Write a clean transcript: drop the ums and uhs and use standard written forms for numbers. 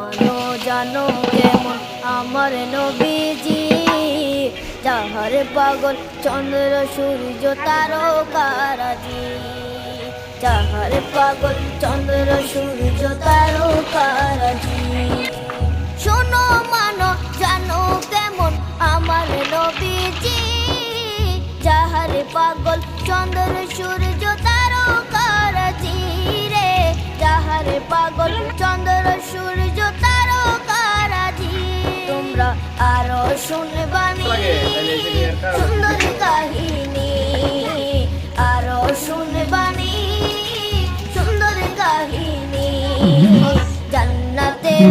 মানো জানো কেমন আমার নবীজি, যাহার পাগল চন্দ্র সূর্য তারকারাজি, যাহার পাগল চন্দ্র সূর্য তারকারাজি। শোনো মানো জানো কেমন আমার নবীজি, যাহার পাগল চন্দ্র সূর্য তারকারাজি রে, যাহার পাগল চন্দ্র সূর্য তারকারাজি। তোমরা আরো শুনবানি সুন্দর কাহিনী, আরো শুনবানি সুন্দর কাহিনী। জান্নাতের